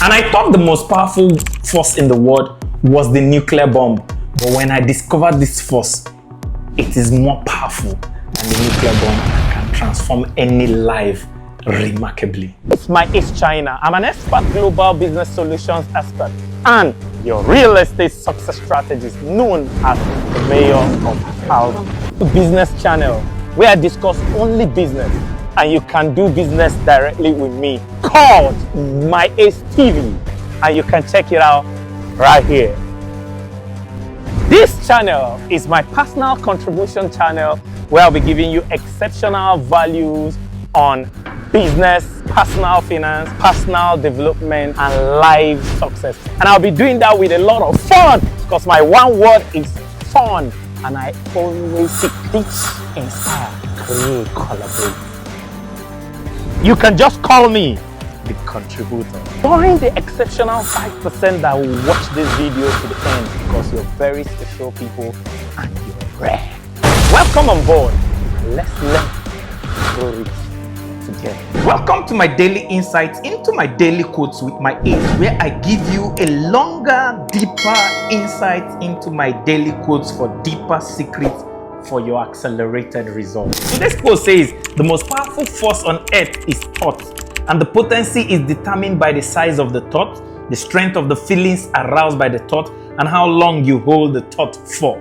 And I thought the most powerful force in the world was the nuclear bomb. But when I discovered this force, it is more powerful than the nuclear bomb and can transform any life remarkably. It's my ACECHINA. I'm an expert global business solutions expert and your real estate success strategist known as the mayor of House Business Channel, where I discuss only business and you can do business directly with me, called my ACETV, and you can check it out right here. This channel is my personal contribution channel where I'll be giving you exceptional values on business, personal finance, personal development, and life success. And I'll be doing that with a lot of fun because my one word is fun. And I always seek, teach, inspire, create, collaborate. You can just call me the contributor. Join the exceptional 5% that will watch this video to the end because you're very special people and you're rare. Welcome on board. Let's learn to grow rich together. Welcome to my daily insights into my daily quotes with my ACE, where I give you a longer, deeper insight into my daily quotes for deeper secrets for your accelerated results. Today's quote says, the most powerful force on earth is thought, and the potency is determined by the size of the thought, the strength of the feelings aroused by the thought, and how long you hold the thought for.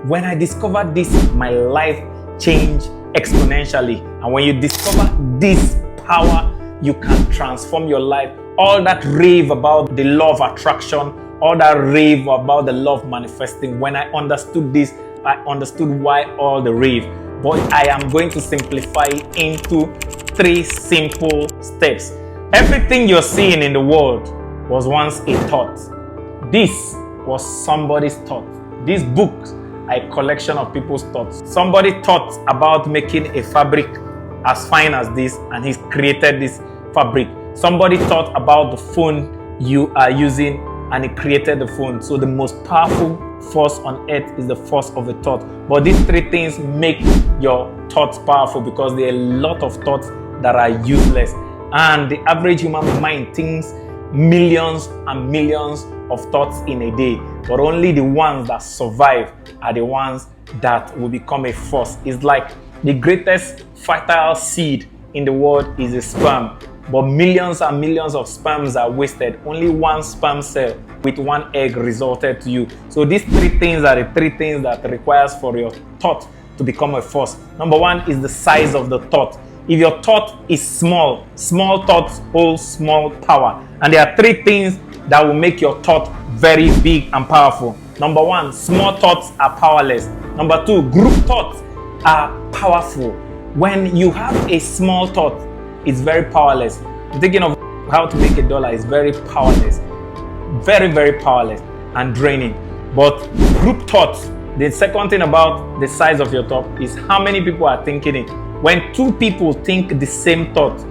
When I discovered this, my life changed exponentially. And when you discover this power, you can transform your life. All that rave about the law of attraction, all that rave about the law of manifesting, when I understood this, I understood why all the rave. But I am going to simplify it into 3 simple steps. Everything you're seeing in the world was once a thought. This was somebody's thought. This book are a collection of people's thoughts. Somebody thought about making a fabric as fine as this, and he's created this fabric. Somebody thought about the phone you are using, and he created the phone. So the most powerful force on earth is the force of a thought. But these 3 things make your thoughts powerful because there are a lot of thoughts that are useless. And the average human mind thinks millions and millions of thoughts in a day, but only the ones that survive are the ones that will become a force. It's like the greatest fertile seed in the world is a sperm, but millions and millions of sperms are wasted. Only one sperm cell with 1 egg resulted to you. So these 3 things are the 3 things that requires for your thought to become a force. Number 1 is the size of the thought. If your thought is small, small thoughts hold small power. And there are 3 things that will make your thought very big and powerful. Number 1, small thoughts are powerless. Number 2, group thoughts are powerful. When you have a small thought, it's very powerless. Thinking of how to make $1 is very powerless. Very, very powerless and draining. But group thoughts, the second thing about the size of your thought is how many people are thinking it. When 2 people think the same thought,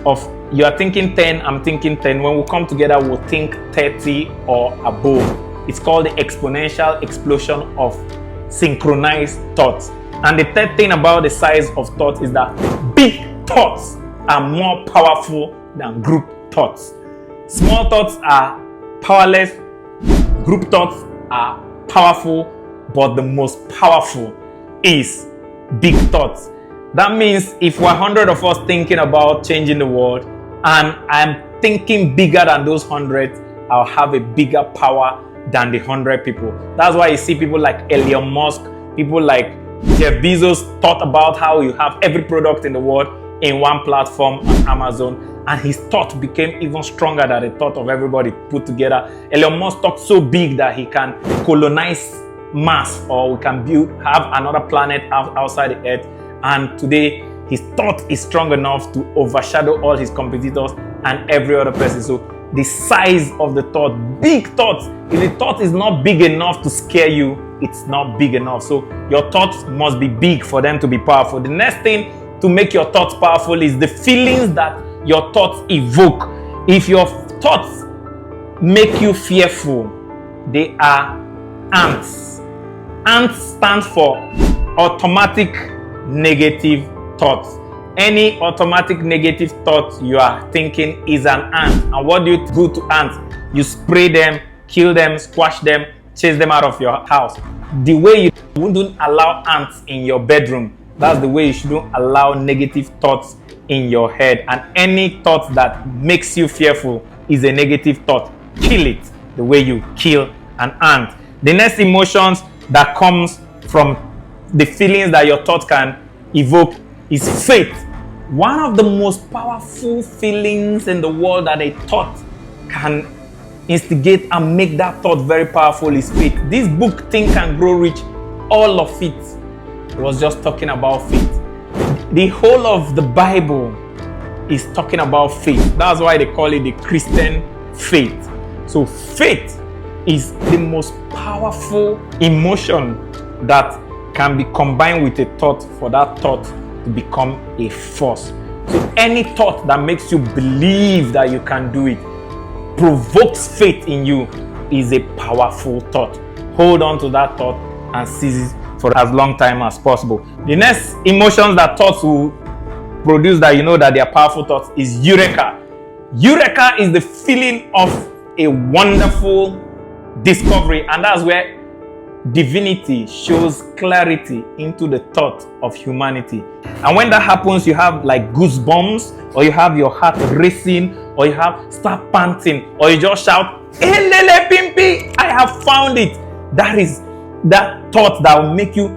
of you are thinking 10, I'm thinking 10, when we come together, we'll think 30 or above. It's called the exponential explosion of synchronized thoughts. And the third thing about the size of thought is that big thoughts are more powerful than group thoughts. Small thoughts are powerless, group thoughts are powerful, but the most powerful is big thoughts. That means if we're 100 of us thinking about changing the world, and I'm thinking bigger than those 100, I'll have a bigger power than the 100 people. That's why you see people like Elon Musk, people like Jeff Bezos thought about how you have every product in the world in one platform on Amazon, and his thought became even stronger than the thought of everybody put together. Elon Musk thought so big that he can colonize Mars, or we can have another planet outside the Earth. And today, his thought is strong enough to overshadow all his competitors and every other person. So the size of the thought, big thoughts, if the thought is not big enough to scare you, it's not big enough. So your thoughts must be big for them to be powerful. The next thing to make your thoughts powerful is the feelings that your thoughts evoke. If your thoughts make you fearful, they are ants. Ants stand for automatic negative thoughts. Any automatic negative thought you are thinking is an ant. And what do you do to ants? You spray them, kill them, squash them, chase them out of your house. The way you wouldn't allow ants in your bedroom, that's the way you shouldn't allow negative thoughts in your head. And any thought that makes you fearful is a negative thought. Kill it the way you kill an ant. The next emotions that comes from the feelings that your thought can evoke is faith. One of the most powerful feelings in the world that a thought can instigate and make that thought very powerful is faith. This book, Think and Grow Rich, all of it was just talking about faith. The whole of the Bible is talking about faith. That's why they call it the Christian faith. So faith is the most powerful emotion that can be combined with a thought for that thought to become a force. So any thought that makes you believe that you can do it, provokes faith in you, is a powerful thought. Hold on to that thought and seize it for as long time as possible. The next emotions that thoughts will produce that you know that they are powerful thoughts is eureka. Eureka is the feeling of a wonderful discovery, and that's where divinity shows clarity into the thought of humanity. And when that happens, you have like goosebumps, or you have your heart racing, or you have start panting, or you just shout, "Elele pimpi, I have found it." That is that thought that will make you,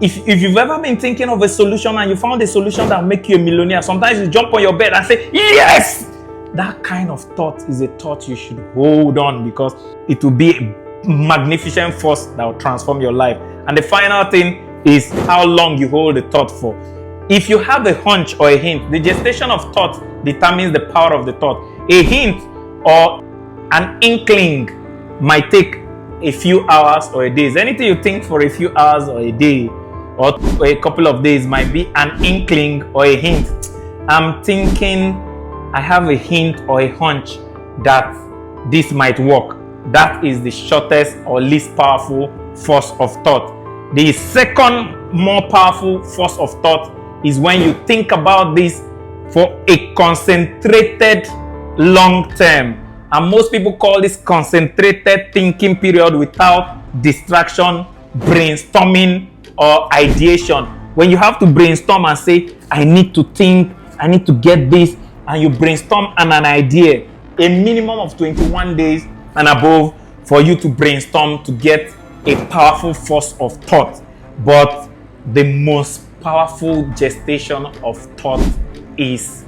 if you've ever been thinking of a solution and you found a solution that will make you a millionaire, sometimes you jump on your bed and say, "Yes!" That kind of thought is a thought you should hold on, because it will be a magnificent force that will transform your life. And the final thing is how long you hold the thought for. If you have a hunch or a hint, the gestation of thought determines the power of the thought. A hint or an inkling might take a few hours or a day. Anything you think for a few hours or a day or a couple of days might be an inkling or a hint. I'm thinking, I have a hint or a hunch that this might work. That is the shortest or least powerful force of thought. The second more powerful force of thought is when you think about this for a concentrated long term. And most people call this concentrated thinking period without distraction, brainstorming, or ideation. When you have to brainstorm and say, I need to think, I need to get this, and you brainstorm an idea, a minimum of 21 days and above for you to brainstorm to get a powerful force of thought. But the most powerful gestation of thought is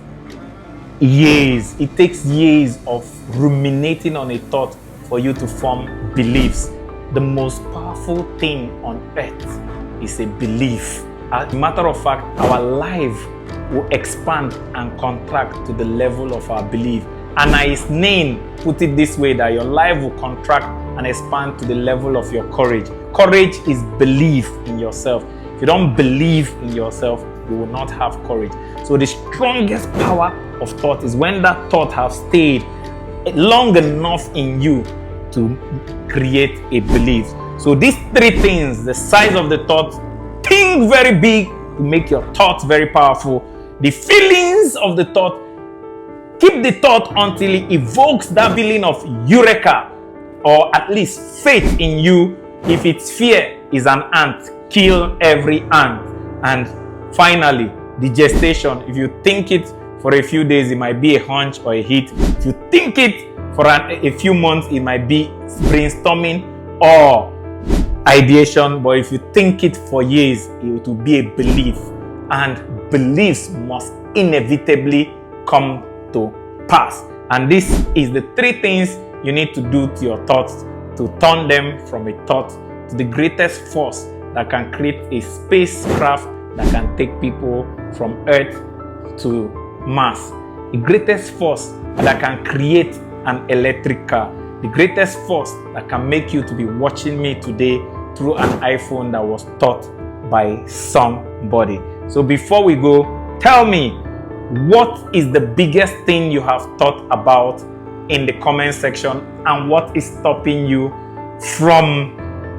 years. It takes years of ruminating on a thought for you to form beliefs. The most powerful thing on earth is a belief. As a matter of fact, our life will expand and contract to the level of our belief. And His name put it this way, that your life will contract and expand to the level of your courage. Courage is belief in yourself. If you don't believe in yourself, you will not have courage. So the strongest power of thought is when that thought has stayed long enough in you to create a belief. So these three things, the size of the thought, think very big to make your thoughts very powerful. The feelings of the thought, keep the thought until it evokes that feeling of eureka, or at least faith in you. If it's fear, is an ant, kill every ant. And finally, the gestation. If you think it for a few days, it might be a hunch or a hit. If you think it for a few months, it might be brainstorming or ideation. But if you think it for years, it will be a belief. And beliefs must inevitably come to pass. And this is the three things you need to do to your thoughts to turn them from a thought to the greatest force that can create a spacecraft that can take people from Earth to Mars. The greatest force that can create an electric car. The greatest force that can make you to be watching me today through an iPhone that was taught by somebody. So before we go, tell me, what is the biggest thing you have thought about in the comment section, and what is stopping you from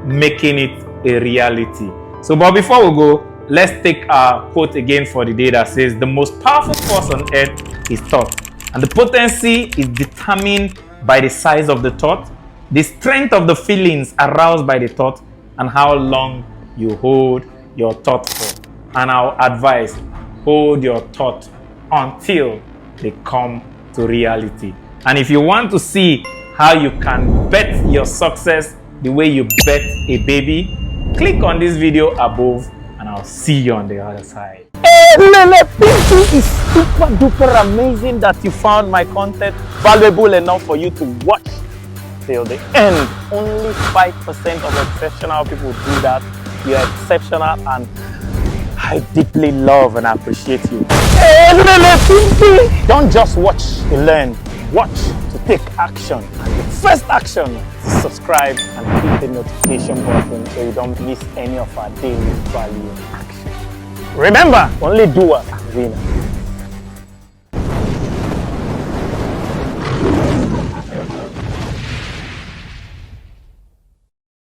making it a reality? So, but before we go, let's take our quote again for the day that says, the most powerful force on earth is thought. And the potency is determined by the size of the thought, the strength of the feelings aroused by the thought, and how long you hold your thought for. And our advice, hold your thought until they come to reality. And if you want to see how you can bet your success the way you bet a baby, click on this video above and I'll see you on the other side. Hey, Lele, is super duper amazing that you found my content valuable enough for you to watch till the end. Only 5% of exceptional people do that. You're exceptional and I deeply love and appreciate you. Hey, Lele, don't just watch to learn. Watch to take action. And the first action is subscribe and hit the notification button so you don't miss any of our daily value action. Remember, only doers are winners.